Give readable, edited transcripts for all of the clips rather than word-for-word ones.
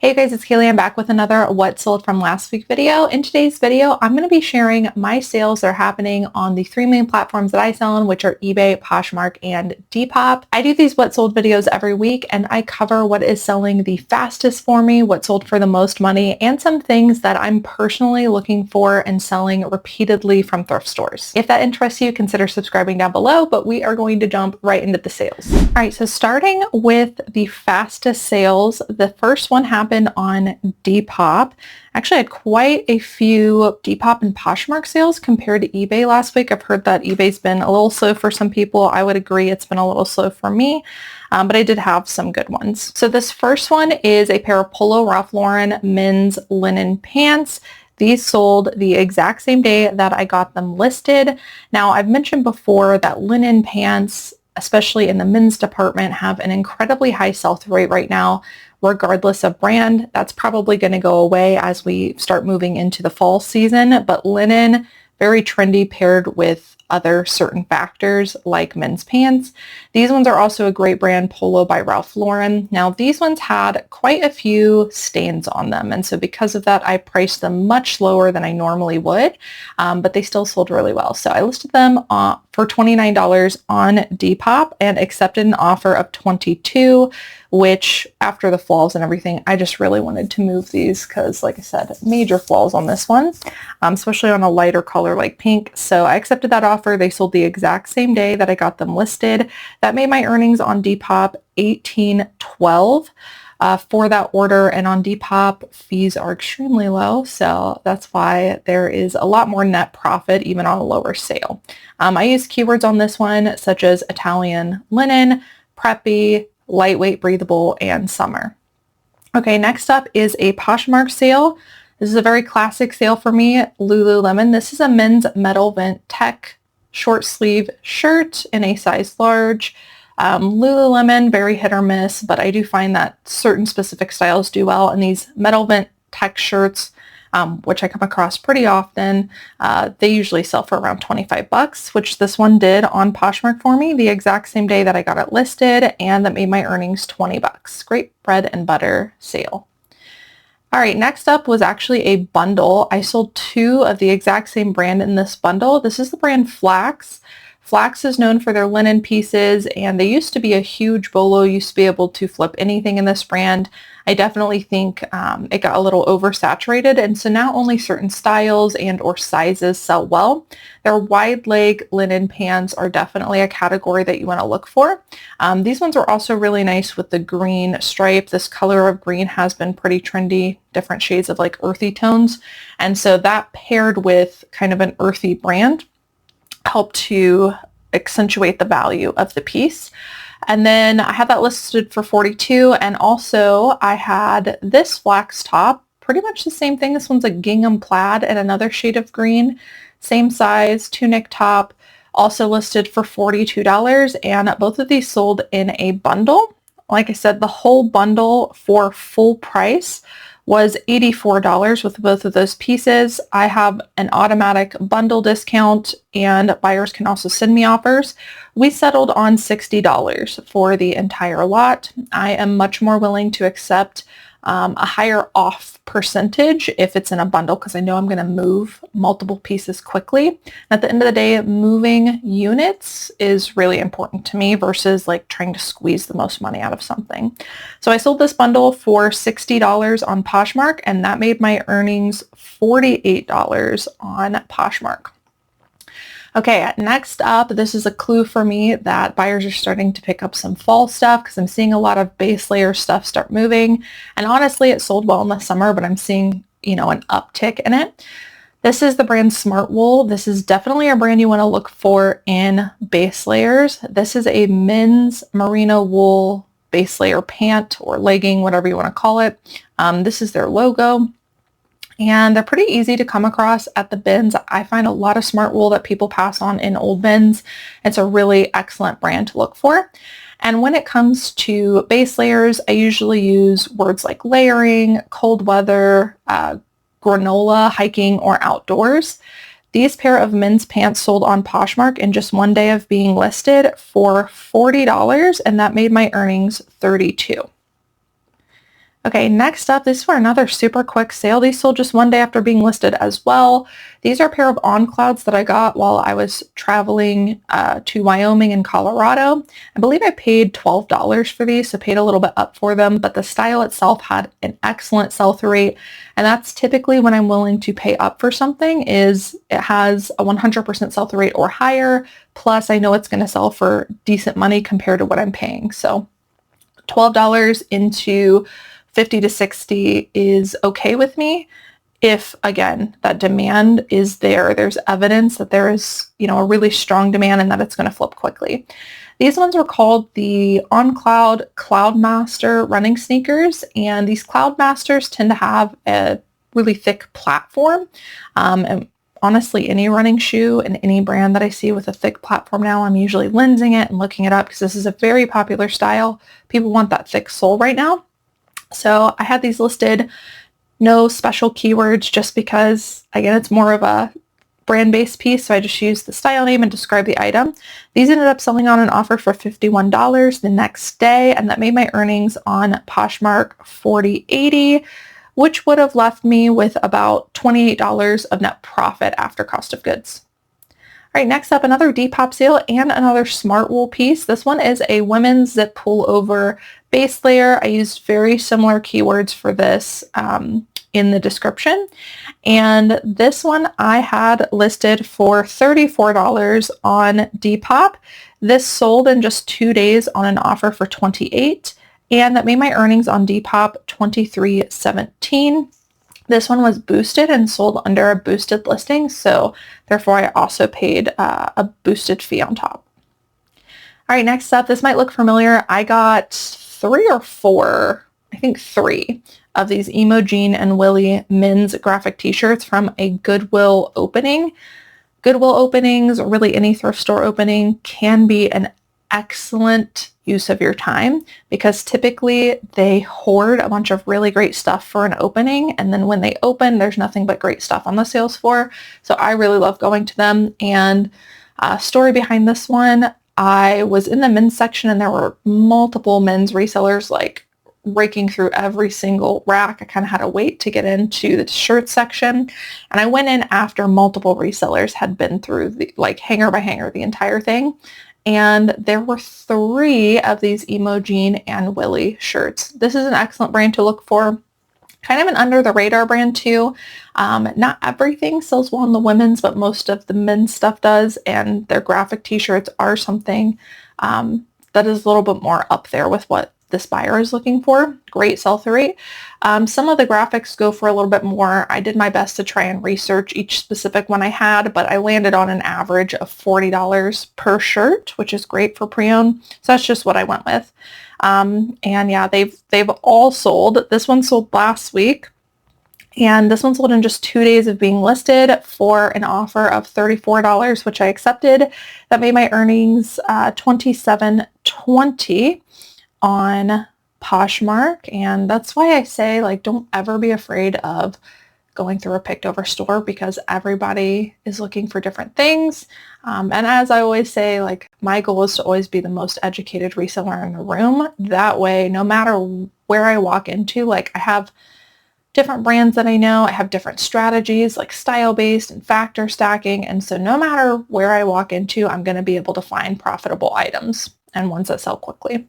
Hey guys, it's Cayley. I'm back with another What Sold from Last Week video. In today's video, I'm going to be sharing my sales that are happening on the three main platforms that I sell on, which are eBay, Poshmark, and Depop. I do these What Sold videos every week, and I cover what is selling the fastest for me, what sold for the most money, and some things that I'm personally looking for and selling repeatedly from thrift stores. If that interests you, consider subscribing down below, but we are going to jump right into the sales. All right, so starting with the fastest sales, the first one happened on Depop. Actually, I had quite a few Depop and Poshmark sales compared to eBay last week. I've heard that eBay's been a little slow for some people. I would agree it's been a little slow for me, but I did have some good ones. So this first one is a pair of Polo Ralph Lauren men's linen pants. These sold the exact same day that I got them listed. Now, I've mentioned before that linen pants, especially in the men's department, have an incredibly high sell-through rate right now, regardless of brand. That's probably going to go away as we start moving into the fall season, but linen, very trendy paired with other certain factors like men's pants. These ones are also a great brand, Polo by Ralph Lauren. Now, these ones had quite a few stains on them, and so because of that, I priced them much lower than I normally would, but they still sold really well. So I listed them for $29 on Depop and accepted an offer of $22, which after the flaws and everything, I just really wanted to move these because, like I said, major flaws on this one, especially on a lighter color like pink. So I accepted that offer. They sold the exact same day that I got them listed. That made my earnings on Depop $18.12 for that order, and on Depop, fees are extremely low, so that's why there is a lot more net profit even on a lower sale. I used keywords on this one such as Italian linen, preppy, lightweight, breathable, and summer. Okay, next up is a Poshmark sale. This is a very classic sale for me, Lululemon. This is a men's metal vent tech short sleeve shirt in a size large. Lululemon, very hit or miss, but I do find that certain specific styles do well, and these metal vent tech shirts, which I come across pretty often, they usually sell for around 25 bucks, which this one did on Poshmark for me the exact same day that I got it listed, and that made my earnings 20 bucks. Great bread and butter sale. All right, next up was actually a bundle. I sold two of the exact same brand in this bundle. This is the brand Flax. Flax is known for their linen pieces, and they used to be a huge bolo. You used to be able to flip anything in this brand. I definitely think it got a little oversaturated, and so now only certain styles and or sizes sell well. Their wide leg linen pants are definitely a category that you want to look for. These ones are also really nice with the green stripe. This color of green has been pretty trendy, different shades of like earthy tones, and so that paired with kind of an earthy brand help to accentuate the value of the piece. And then I had that listed for $42, and also I had this Flax top, pretty much the same thing. This one's a gingham plaid and another shade of green, same size, tunic top, also listed for $42, and both of these sold in a bundle. Like I said, the whole bundle for full price was $84 with both of those pieces. I have an automatic bundle discount, and buyers can also send me offers. We settled on $60 for the entire lot. I am much more willing to accept a higher off percentage if it's in a bundle, because I know I'm going to move multiple pieces quickly. And at the end of the day, moving units is really important to me versus like trying to squeeze the most money out of something. So I sold this bundle for $60 on Poshmark, and that made my earnings $48 on Poshmark. Okay, next up, this is a clue for me that buyers are starting to pick up some fall stuff because I'm seeing a lot of base layer stuff start moving. And honestly, it sold well in the summer, but I'm seeing, an uptick in it. This is the brand Smart Wool. This is definitely a brand you want to look for in base layers. This is a men's merino wool base layer pant or legging, whatever you want to call it. This is their logo. And they're pretty easy to come across at the bins. I find a lot of Smart Wool that people pass on in old bins. It's a really excellent brand to look for. And when it comes to base layers, I usually use words like layering, cold weather, granola, hiking, or outdoors. These pair of men's pants sold on Poshmark in just one day of being listed for $40, and that made my earnings $32. Okay, next up, this is for another super quick sale. These sold just one day after being listed as well. These are a pair of on clouds that I got while I was traveling to Wyoming and Colorado. I believe I paid $12 for these, so paid a little bit up for them, but the style itself had an excellent sell-through rate, and that's typically when I'm willing to pay up for something, is it has a 100% sell-through rate or higher, plus I know it's going to sell for decent money compared to what I'm paying. So $12 into 50 to 60 is okay with me if, again, that demand is there. There's evidence that there is, a really strong demand and that it's going to flip quickly. These ones are called the On Cloud Cloudmaster running sneakers, and these Cloudmasters tend to have a really thick platform. And honestly, any running shoe and any brand that I see with a thick platform now, I'm usually lensing it and looking it up because this is a very popular style. People want that thick sole right now. So I had these listed, no special keywords, just because, again, it's more of a brand-based piece, so I just used the style name and described the item. These ended up selling on an offer for $51 the next day, and that made my earnings on Poshmark $40.80, which would have left me with about $28 of net profit after cost of goods. All right, next up, another Depop sale and another smart wool piece. This one is a women's zip pullover base layer. I used very similar keywords for this in the description. And this one I had listed for $34 on Depop. This sold in just 2 days on an offer for $28, and that made my earnings on Depop $23.17. This one was boosted and sold under a boosted listing, so therefore I also paid a boosted fee on top. All right, next up, this might look familiar. I got 3 or 4, I think 3 of these Emo Jean and Willie men's graphic t-shirts from a Goodwill opening. Goodwill openings, or really any thrift store opening, can be an excellent use of your time because typically they hoard a bunch of really great stuff for an opening, and then when they open, there's nothing but great stuff on the sales floor. So I really love going to them. And story behind this one, I was in the men's section and there were multiple men's resellers like raking through every single rack. I kind of had to wait to get into the shirt section, and I went in after multiple resellers had been through the hanger by hanger the entire thing. And there were 3 of these Emo Jean and Willie shirts. This is an excellent brand to look for. Kind of an under the radar brand too. Not everything sells well in the women's, but most of the men's stuff does. And their graphic t-shirts are something that is a little bit more up there with what this buyer is looking for. Great sell-through rate. Some of the graphics go for a little bit more. I did my best to try and research each specific one I had, but I landed on an average of $40 per shirt, which is great for pre-owned. So that's just what I went with. And yeah, they've all sold. This one sold last week, and this one sold in just 2 days of being listed for an offer of $34, which I accepted. That made my earnings $27.20 on Poshmark. And that's why I say, don't ever be afraid of going through a picked over store, because everybody is looking for different things. And as I always say, my goal is to always be the most educated reseller in the room. That way, no matter where I walk into, I have different brands that I know. I have different strategies, style-based and factor stacking. And so no matter where I walk into, I'm going to be able to find profitable items and ones that sell quickly.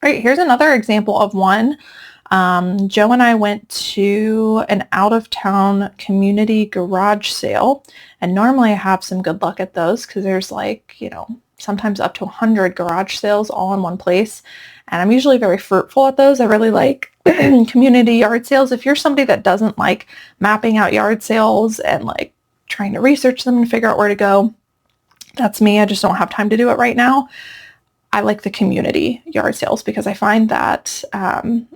All right, here's another example of one. Joe and I went to an out-of-town community garage sale, and normally I have some good luck at those because there's sometimes up to 100 garage sales all in one place, and I'm usually very fruitful at those. I really like community yard sales. If you're somebody that doesn't like mapping out yard sales and trying to research them and figure out where to go, that's me. I just don't have time to do it right now. I like the community yard sales because I find that, I'm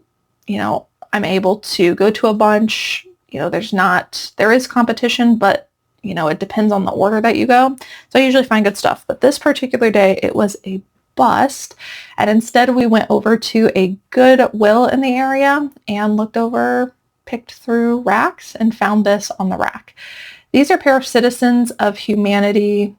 able to go to a bunch. There is competition, but, it depends on the order that you go. So I usually find good stuff. But this particular day, it was a bust. And instead, we went over to a Goodwill in the area and picked through racks and found this on the rack. These are a pair of Citizens of Humanity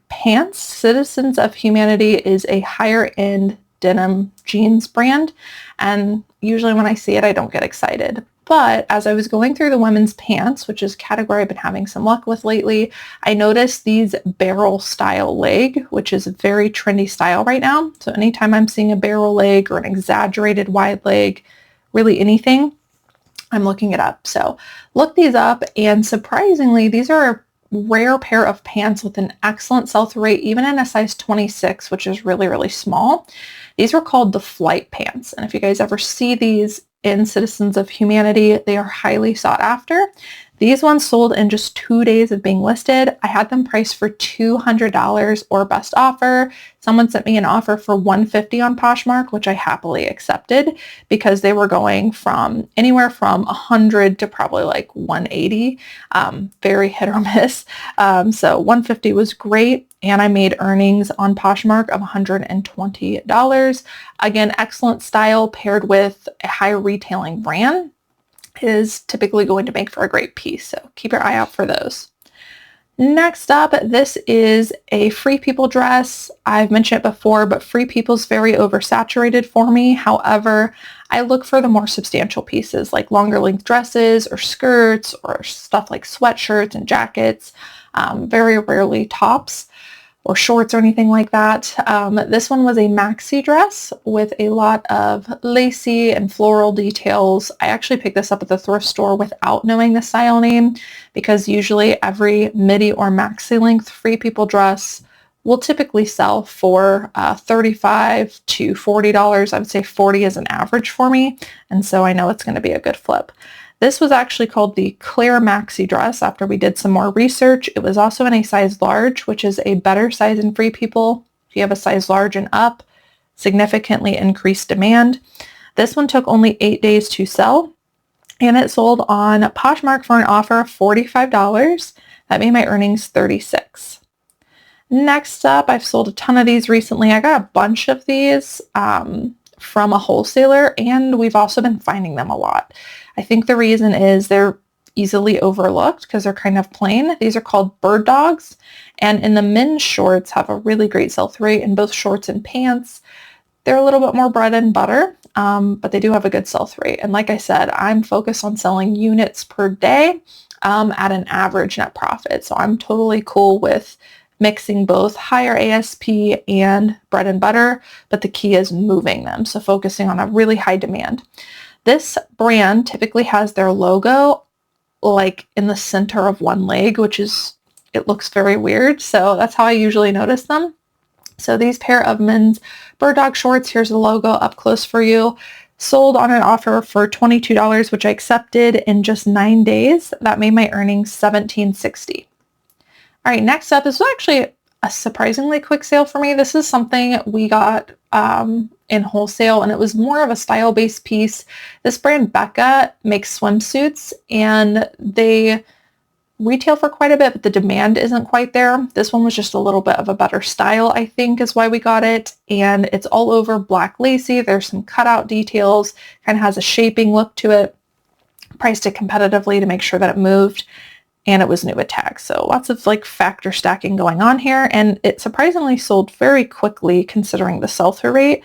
pants. Citizens of Humanity is a higher end denim jeans brand. And usually when I see it, I don't get excited. But as I was going through the women's pants, which is a category I've been having some luck with lately, I noticed these barrel style leg, which is a very trendy style right now. So anytime I'm seeing a barrel leg or an exaggerated wide leg, really anything, I'm looking it up. So look these up, and surprisingly, these are a rare pair of pants with an excellent sell-through rate, even in a size 26, which is really, really small. These were called the flight pants. And if you guys ever see these in Citizens of Humanity, they are highly sought after. These ones sold in just 2 days of being listed. I had them priced for $200 or best offer. Someone sent me an offer for $150 on Poshmark, which I happily accepted because they were going from anywhere from $100 to probably like $180. Very hit or miss. So $150 was great. And I made earnings on Poshmark of $120. Again, excellent style paired with a high retailing brand is typically going to make for a great piece. So keep your eye out for those. Next up, this is a Free People dress. I've mentioned it before, but Free People's very oversaturated for me. However, I look for the more substantial pieces like longer length dresses or skirts or stuff like sweatshirts and jackets. Very rarely tops or shorts or anything like that. This one was a maxi dress with a lot of lacy and floral details. I actually picked this up at the thrift store without knowing the style name because usually every midi or maxi length Free People dress will typically sell for $35 to $40. I would say 40 is an average for me, and so I know it's going to be a good flip. This was actually called the Claire Maxi dress after we did some more research. It was also in a size large, which is a better size in Free People. If you have a size large and up, significantly increased demand. This one took only 8 days to sell, and it sold on Poshmark for an offer of $45. That made my earnings $36. Next up, I've sold a ton of these recently. I got a bunch of these from a wholesaler, and we've also been finding them a lot. I think the reason is they're easily overlooked because they're kind of plain. These are called bird dogs, and in the men's shorts have a really great sell-through rate in both shorts and pants. They're a little bit more bread and butter, but they do have a good sell-through rate. And like I said, I'm focused on selling units per day at an average net profit. So I'm totally cool with mixing both higher ASP and bread and butter, but the key is moving them. So focusing on a really high demand. This brand typically has their logo like in the center of one leg, it looks very weird. So that's how I usually notice them. So these pair of men's bird dog shorts, here's the logo up close for you, sold on an offer for $22, which I accepted in just 9 days. That made my earnings $17.60. All right, next up, this was actually a surprisingly quick sale for me. This is something we got in wholesale, and it was more of a style-based piece. This brand Becca makes swimsuits, and they retail for quite a bit, but the demand isn't quite there. This one was just a little bit of a better style, I think, is why we got it. And it's all over black lacy. There's some cutout details, kind of has a shaping look to it. Priced it competitively to make sure that it moved. And it was new with tags. So lots of like factor stacking going on here. And it surprisingly sold very quickly considering the sell-through rate.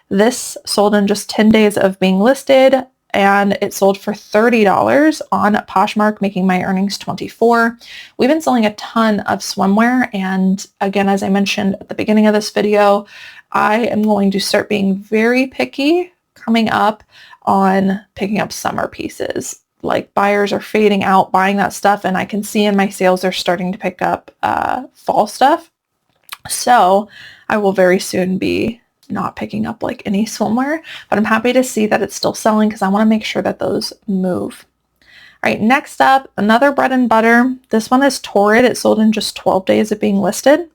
This sold in just 10 days of being listed, and it sold for $30 on Poshmark, making my earnings $24. We've been selling a ton of swimwear. And again, as I mentioned at the beginning of this video, I am going to start being very picky coming up on picking up summer pieces. Like buyers are fading out buying that stuff, and I can see in my sales they're starting to pick up fall stuff. So I will very soon be not picking up like any swimwear, but I'm happy to see that it's still selling because I want to make sure that those move. All right, next up, another bread and butter. This one is Torrid. It sold in just 12 days of being listed.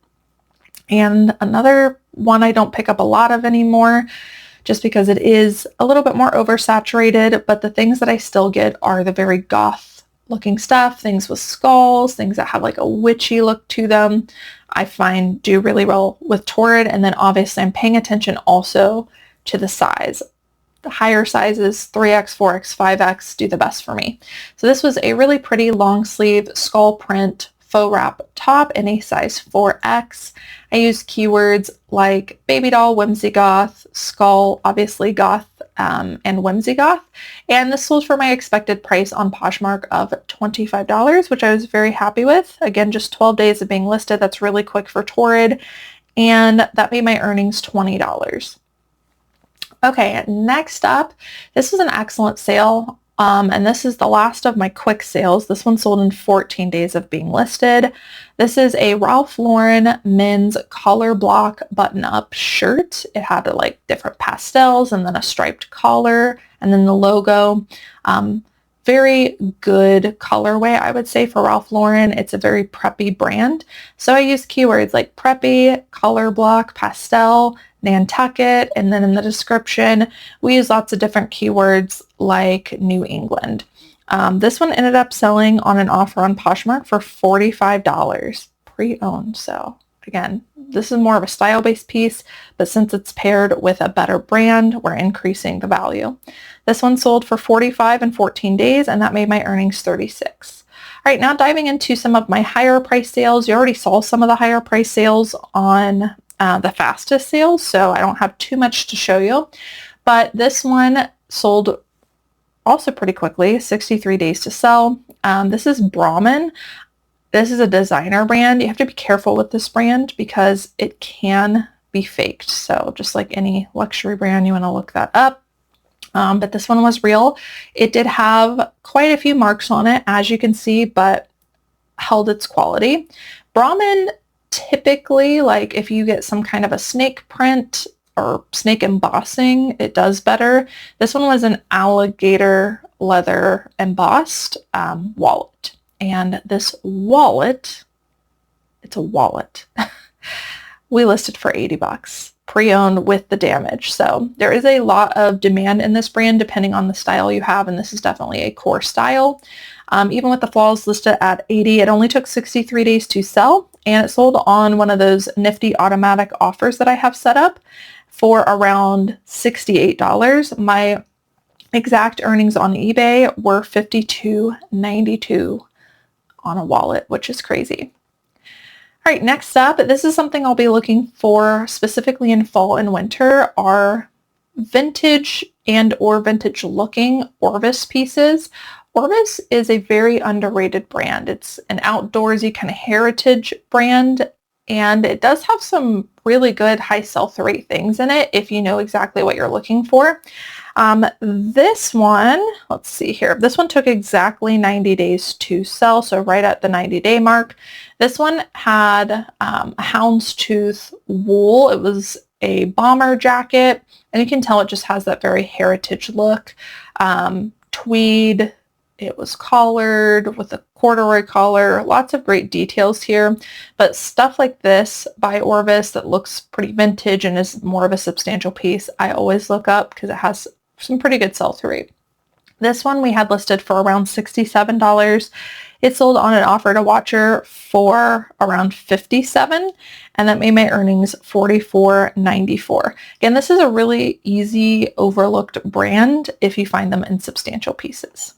And another one I don't pick up a lot of anymore, just because it is a little bit more oversaturated, but the things that I still get are the very goth looking stuff, things with skulls, things that have like a witchy look to them, I find do really well with Torrid. And then obviously I'm paying attention also to the size. The higher sizes, 3X, 4X, 5X do the best for me. So this was a really pretty long sleeve skull print faux wrap top in a size 4X. I use keywords like baby doll, whimsy goth, skull, obviously goth, and whimsy goth. And this sold for my expected price on Poshmark of $25, which I was very happy with. Again, just 12 days of being listed. That's really quick for Torrid. And that made my earnings $20. Okay, next up, this was an excellent sale. And this is the last of my quick sales. This one sold in 14 days of being listed. This is a Ralph Lauren men's collar block button-up shirt. It had like different pastels and then a striped collar and then the logo. Very good colorway, I would say, for Ralph Lauren. It's a very preppy brand. So I use keywords like preppy, color block, pastel, Nantucket, and then in the description, we use lots of different keywords like New England. This one ended up selling on an offer on Poshmark for $45 pre-owned. So again, this is more of a style-based piece, but since it's paired with a better brand, we're increasing the value. This one sold for $45 in 14 days, and that made my earnings $36. All right, now diving into some of my higher price sales. You already saw some of the higher price sales on the fastest sales, so I don't have too much to show you. But this one sold also pretty quickly, 63 days to sell. This is Brahmin. This is a designer brand. You have to be careful with this brand because it can be faked. So just like any luxury brand, you want to look that up. But this one was real. It did have quite a few marks on it, as you can see, but held its quality. Brahmin typically, like if you get some kind of a snake print or snake embossing, it does better. This one was an alligator leather embossed wallet. And this wallet, it's a wallet, we listed for $80 pre-owned with the damage. So there is a lot of demand in this brand depending on the style you have, and this is definitely a core style. Even with the flaws listed at 80, it only took 63 days to sell, and it sold on one of those nifty automatic offers that I have set up for around $68. My exact earnings on eBay were $52.92 on a wallet, which is crazy. All right, next up, this is something I'll be looking for specifically in fall and winter, are vintage and or vintage looking Orvis pieces. Orvis is a very underrated brand. It's an outdoorsy kind of heritage brand, and it does have some really good high sell-through rate things in it if you know exactly what you're looking for. This one, let's see here. This one took exactly 90 days to sell, so right at the 90-day mark. This one had a houndstooth wool. It was a bomber jacket, and you can tell it just has that very heritage look. Tweed. It was collared with a corduroy collar. Lots of great details here, but stuff like this by Orvis that looks pretty vintage and is more of a substantial piece, I always look up because it has some pretty good sell-through rate. This one we had listed for around $67. It sold on an offer to Watcher for around $57, and that made my earnings $44.94. Again, this is a really easy overlooked brand if you find them in substantial pieces.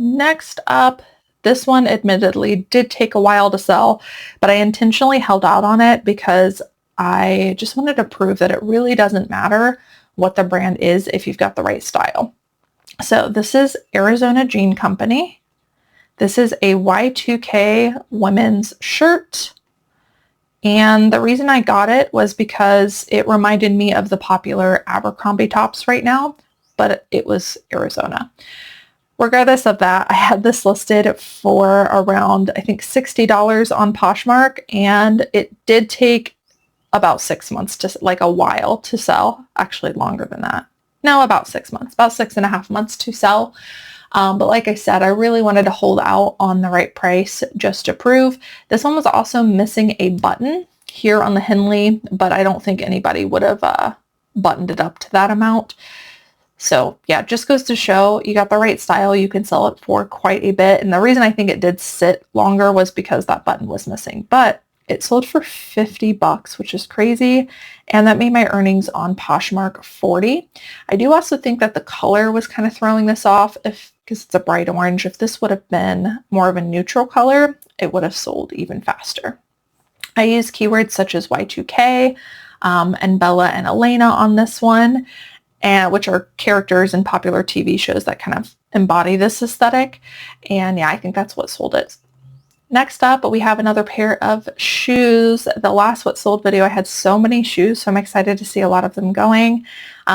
Next up, this one admittedly did take a while to sell, but I intentionally held out on it because I just wanted to prove that it really doesn't matter what the brand is if you've got the right style. So this is Arizona Jean Company. This is a Y2K women's shirt. And the reason I got it was because it reminded me of the popular Abercrombie tops right now, but it was Arizona. Regardless of that, I had this listed for around, I think, $60 on Poshmark, and it did take about 6 months to, like a while to sell. Actually longer than that. No, about 6 months, about 6.5 months to sell. But like I said, I really wanted to hold out on the right price just to prove. This one was also missing a button here on the Henley, but I don't think anybody would have buttoned it up to that amount. So yeah, just goes to show you got the right style, you can sell it for quite a bit. And the reason I think it did sit longer was because that button was missing, but it sold for $50, which is crazy. And that made my earnings on Poshmark 40. I do also think that the color was kind of throwing this off because it's a bright orange. If this would have been more of a neutral color, it would have sold even faster. I use keywords such as Y2K and Bella and Elena on this one, and which are characters in popular TV shows that kind of embody this aesthetic. And yeah, I think that's what sold it. Next up, we have another pair of shoes. The last What Sold video, I had so many shoes, so I'm excited to see a lot of them going.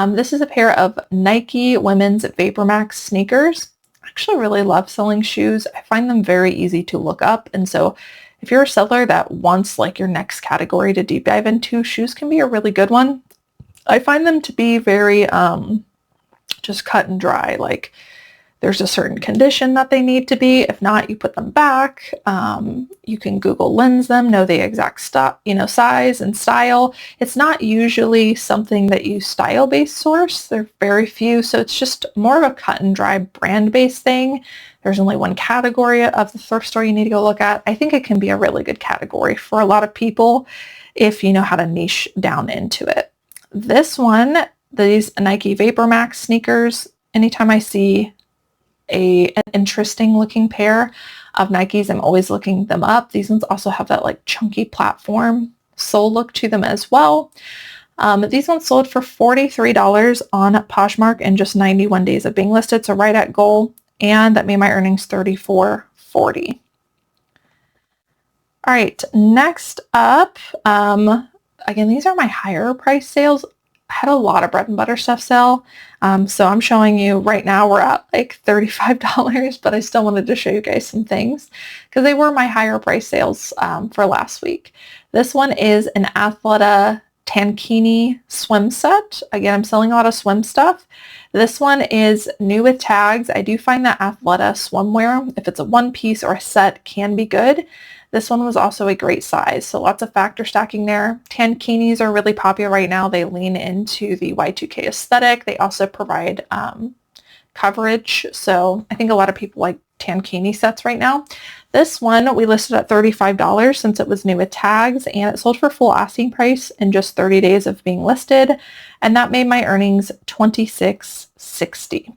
This is a pair of Nike women's Vapor Max sneakers. I actually really love selling shoes. I find them very easy to look up. And so if you're a seller that wants like your next category to deep dive into, shoes can be a really good one. I find them to be very just cut and dry. Like there's a certain condition that they need to be. If not, you put them back. You can Google lens them, know the exact size and style. It's not usually something that you style-based source. There are very few, so it's just more of a cut and dry brand-based thing. There's only one category of the thrift store you need to go look at. I think it can be a really good category for a lot of people if you know how to niche down into it. This one, these Nike Vapor Max sneakers, anytime I see an interesting looking pair of Nikes, I'm always looking them up. These ones also have that like chunky platform sole look to them as well. These ones sold for $43 on Poshmark in just 91 days of being listed, so right at goal, and that made my earnings $34.40. All right, next up, again, these are my higher price sales. I had a lot of bread and butter stuff sell. So I'm showing you right now we're at like $35, but I still wanted to show you guys some things because they were my higher price sales for last week. This one is an Athleta Tankini swim set. Again, I'm selling a lot of swim stuff. This one is new with tags. I do find that Athleta swimwear, if it's a one piece or a set, can be good. This one was also a great size, so lots of factor stacking there. Tankinis are really popular right now. They lean into the Y2K aesthetic. They also provide coverage, so I think a lot of people like tankini sets right now. This one we listed at $35 since it was new with tags, and it sold for full asking price in just 30 days of being listed, and that made my earnings $26.60.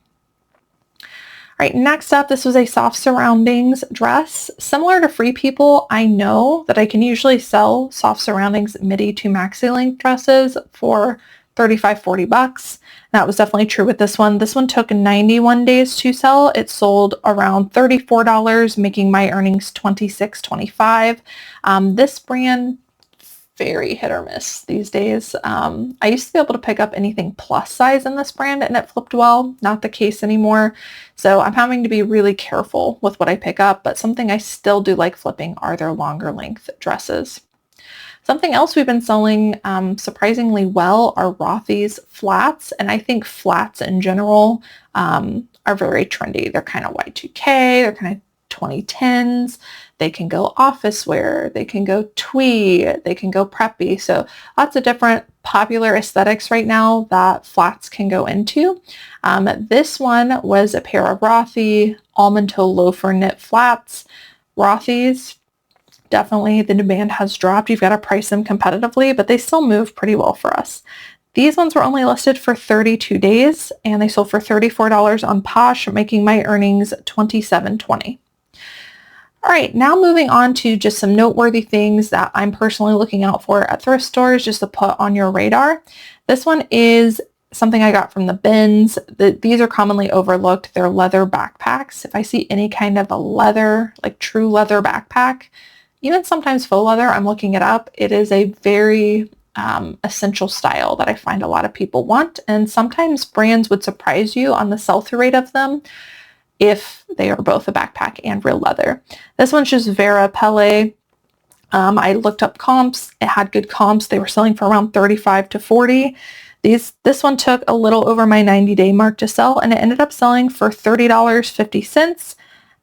All right, next up, this was a soft surroundings dress. Similar to Free People, I know that I can usually sell soft surroundings midi to maxi length dresses for $35-40. That was definitely true with this one. This one took 91 days to sell. It sold around $34, making my earnings $26.25. This brand, very hit or miss these days. I used to be able to pick up anything plus size in this brand and it flipped well. Not the case anymore. So I'm having to be really careful with what I pick up, but something I still do like flipping are their longer length dresses. Something else we've been selling surprisingly well are Rothy's flats, and I think flats in general are very trendy. They're kind of Y2K, they're kind of 2010s. They can go office wear, they can go tweed, they can go preppy. So lots of different popular aesthetics right now that flats can go into. This one was a pair of Rothy almond toe loafer knit flats. Rothy's, definitely the demand has dropped. You've got to price them competitively, but they still move pretty well for us. These ones were only listed for 32 days and they sold for $34 on Posh, making my earnings $27.20. All right, now moving on to just some noteworthy things that I'm personally looking out for at thrift stores just to put on your radar. This one is something I got from the bins. These are commonly overlooked. They're leather backpacks. If I see any kind of a leather, like true leather backpack, even sometimes faux leather, I'm looking it up. It is a very essential style that I find a lot of people want, and sometimes brands would surprise you on the sell-through rate of them if they are both a backpack and real leather. This one's just Vera Pele. I looked up comps. It had good comps. They were selling for around 35 to 40. This one took a little over my 90-day mark to sell, and it ended up selling for $30.50.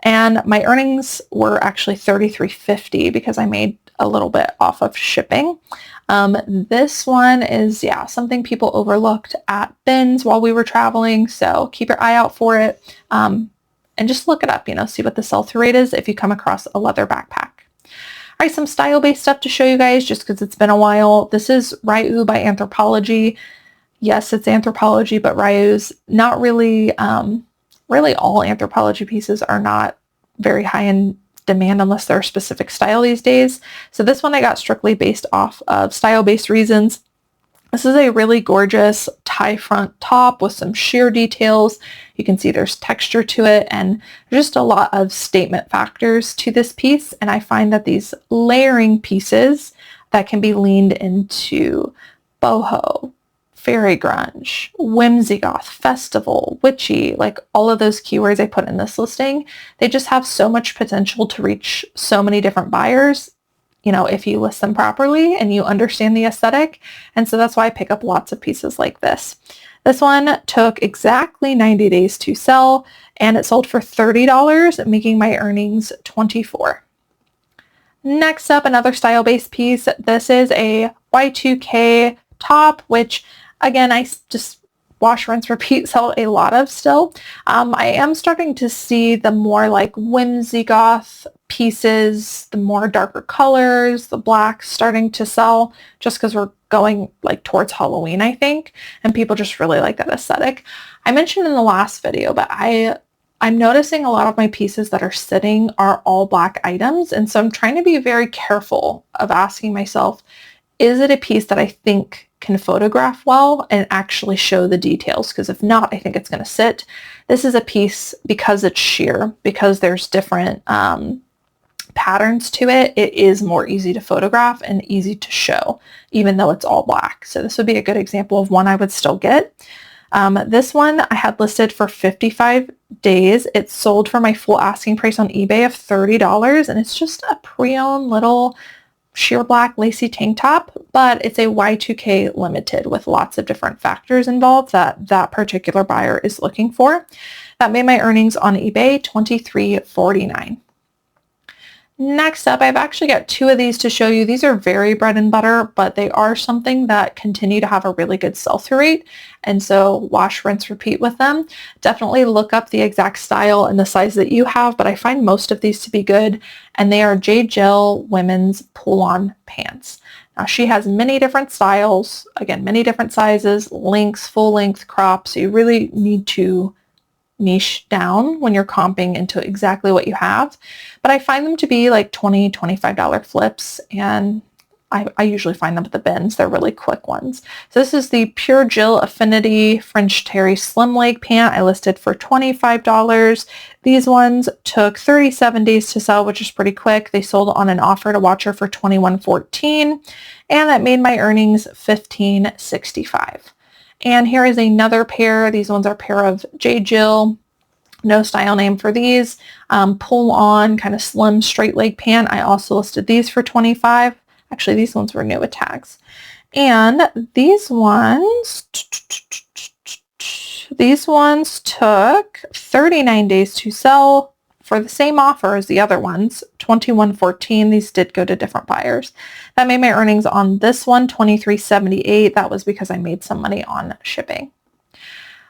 And my earnings were actually $33.50 because I made a little bit off of shipping. This one is, yeah, something people overlooked at bins while we were traveling. So keep your eye out for it. And just look it up, see what the sell-through rate is if you come across a leather backpack. All right, some style-based stuff to show you guys just because it's been a while. This is Ryu by Anthropologie. Yes, it's Anthropologie, but Ryu's not really, really all Anthropologie pieces are not very high-end demand unless they're a specific style these days. So this one I got strictly based off of style-based reasons. This is a really gorgeous tie front top with some sheer details. You can see there's texture to it and just a lot of statement factors to this piece. And I find that these layering pieces that can be leaned into boho, fairy grunge, whimsy goth, festival, witchy, like all of those keywords I put in this listing, they just have so much potential to reach so many different buyers, you know, if you list them properly and you understand the aesthetic. And so that's why I pick up lots of pieces like this. This one took exactly 90 days to sell and it sold for $30, making my earnings $24. Next up, another style-based piece. This is a Y2K top, which again, I just wash, rinse, repeat sell a lot of still. I am starting to see the more like whimsy goth pieces, the more darker colors, the blacks starting to sell just because we're going like towards Halloween, I think, and people just really like that aesthetic. I mentioned in the last video, but I'm noticing a lot of my pieces that are sitting are all black items, and so I'm trying to be very careful of asking myself, is it a piece that I think can photograph well and actually show the details? Because if not, I think it's going to sit. This is a piece, because it's sheer, because there's different patterns to it, it is more easy to photograph and easy to show, even though it's all black. So this would be a good example of one I would still get. This one I had listed for 55 days. It sold for my full asking price on eBay of $30, and it's just a pre-owned little sheer black lacy tank top, but it's a Y2K limited with lots of different factors involved that that particular buyer is looking for. That made my earnings on eBay $23.49. Next up, I've actually got two of these to show you. These are very bread and butter, but they are something that continue to have a really good sell-through rate. And so wash, rinse, repeat with them. Definitely look up the exact style and the size that you have, but I find most of these to be good. And they are J. Jill women's pull-on pants. Now she has many different styles, again, many different sizes, lengths, full length, crop. So you really need to niche down when you're comping into exactly what you have. But I find them to be like $20, $25 flips, and I usually find them at the bins. They're really quick ones. So this is the Pure Jill Affinity French Terry Slim Leg Pant. I listed for $25. These ones took 37 days to sell, which is pretty quick. They sold on an offer to watcher for $21.14, and that made my earnings $15.65. And here is another pair. These ones are a pair of J. Jill. No style name for these. Pull on kind of slim straight leg pant. I also listed these for $25. Actually, these ones were new with tags. And these ones took 39 days to sell for the same offer as the other ones, $21.14. These did go to different buyers. That made my earnings on this one $23.78. That was because I made some money on shipping.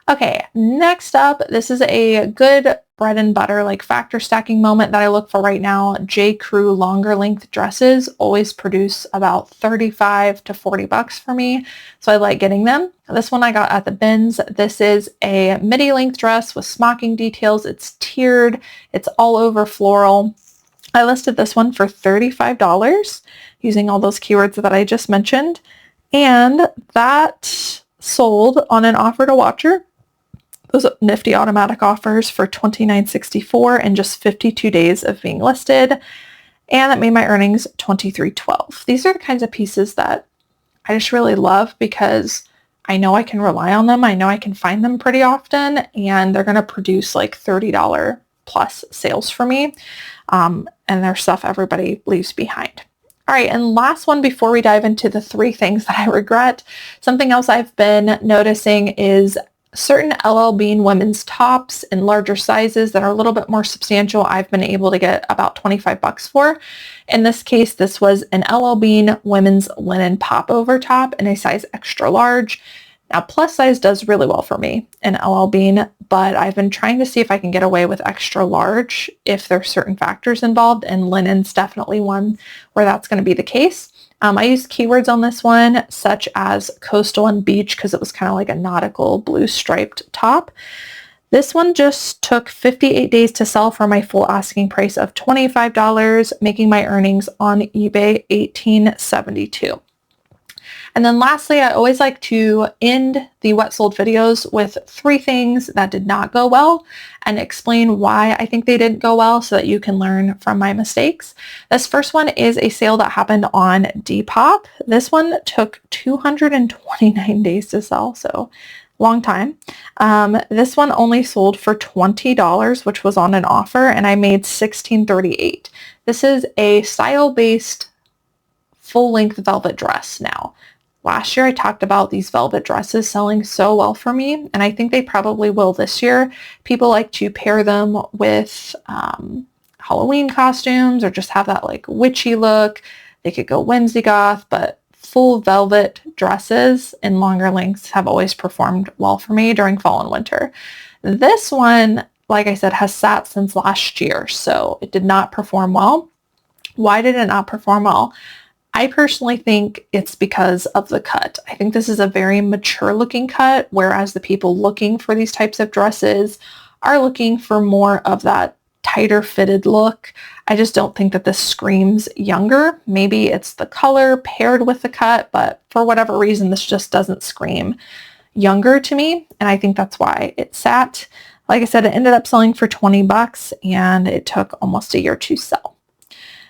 Okay, next up, this is a good bread and butter like factor stacking moment that I look for right now. J. Crew longer length dresses always produce about $35 to $40 for me, so I like getting them. This one I got at the bins. This is a midi length dress with smocking details. It's tiered. It's all over floral. I listed this one for $35 using all those keywords that I just mentioned, and that sold on an offer to watcher. Those nifty automatic offers for $29.64 in just 52 days of being listed. And that made my earnings $23.12. These are the kinds of pieces that I just really love because I know I can rely on them. I know I can find them pretty often, and they're going to produce like $30 plus sales for me. And they're stuff everybody leaves behind. All right, and last one before we dive into the 3 things that I regret. Something else I've been noticing is certain LL Bean women's tops in larger sizes that are a little bit more substantial. I've been able to get about $25 for. In this case, this was an LL Bean women's linen popover top in a size extra large. Now, plus size does really well for me in LL Bean, but I've been trying to see if I can get away with extra large if there's certain factors involved, and linen's definitely one where that's going to be the case. I used keywords on this one, such as coastal and beach, because it was kind of like a nautical blue striped top. This one just took 58 days to sell for my full asking price of $25, making my earnings on eBay $18.72. And then lastly, I always like to end the what sold videos with 3 things that did not go well and explain why I think they didn't go well so that you can learn from my mistakes. This first one is a sale that happened on Depop. This one took 229 days to sell, so long time. This one only sold for $20, which was on an offer, and I made $16.38. This is a style-based full-length velvet dress now. Last year I talked about these velvet dresses selling so well for me, and I think they probably will this year. People like to pair them with Halloween costumes or just have that like witchy look. They could go whimsy goth, but full velvet dresses in longer lengths have always performed well for me during fall and winter. This one, like I said, has sat since last year, so it did not perform well. Why did it not perform well? I personally think it's because of the cut. I think this is a very mature looking cut, whereas the people looking for these types of dresses are looking for more of that tighter fitted look. I just don't think that this screams younger. Maybe it's the color paired with the cut, but for whatever reason, this just doesn't scream younger to me. And I think that's why it sat. Like I said, it ended up selling for $20 and it took almost a year to sell.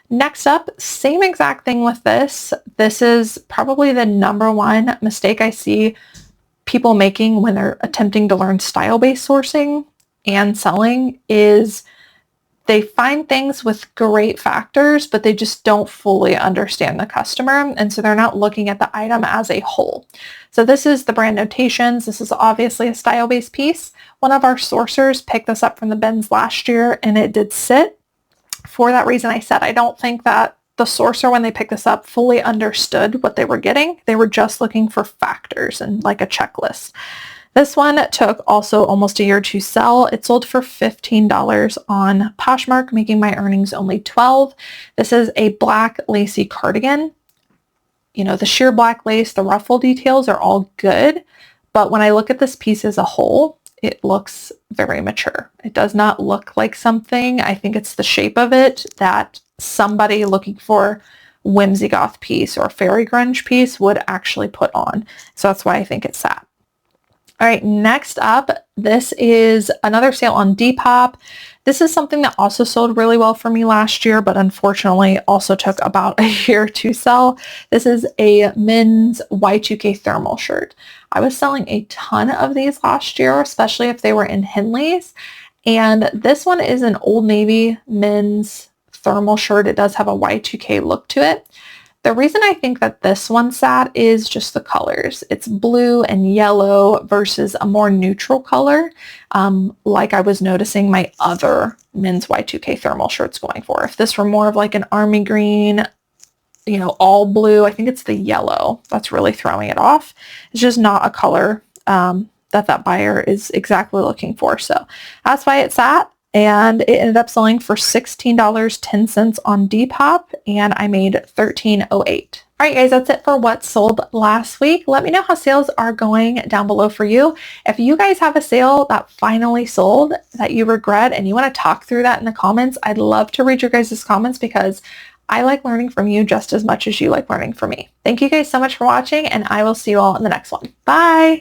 Next up, same exact thing with this. This is probably the number one mistake I see people making when they're attempting to learn style-based sourcing and selling is they find things with great factors, but they just don't fully understand the customer. And so they're not looking at the item as a whole. So this is the brand notations. This is obviously a style-based piece. One of our sourcers picked this up from the bins last year and it did sit. For that reason, I said I don't think that the sourcer, when they picked this up, fully understood what they were getting. They were just looking for factors and like a checklist. This one took also almost a year to sell. It sold for $15 on Poshmark, making my earnings only $12. This is a black lacy cardigan. You know, the sheer black lace, the ruffle details are all good. But when I look at this piece as a whole, it looks very mature. It does not look like something, I think it's the shape of it, that somebody looking for whimsy goth piece or fairy grunge piece would actually put on. So that's why I think it sat. All right, next up, this is another sale on Depop. This is something that also sold really well for me last year, but unfortunately also took about a year to sell. This is a men's Y2K thermal shirt. I was selling a ton of these last year, especially if they were in Henleys. And this one is an Old Navy men's thermal shirt. It does have a Y2K look to it. The reason I think that this one sat is just the colors. It's blue and yellow versus a more neutral color, like I was noticing my other men's Y2K thermal shirts going for. If this were more of like an army green, you know, all blue, I think it's the yellow that's really throwing it off. It's just not a color that buyer is exactly looking for. So that's why it sat. And it ended up selling for $16.10 on Depop, and I made $13.08. All right, guys, that's it for what sold last week. Let me know how sales are going down below for you. If you guys have a sale that finally sold that you regret and you want to talk through that in the comments, I'd love to read your guys' comments because I like learning from you just as much as you like learning from me. Thank you guys so much for watching, and I will see you all in the next one. Bye.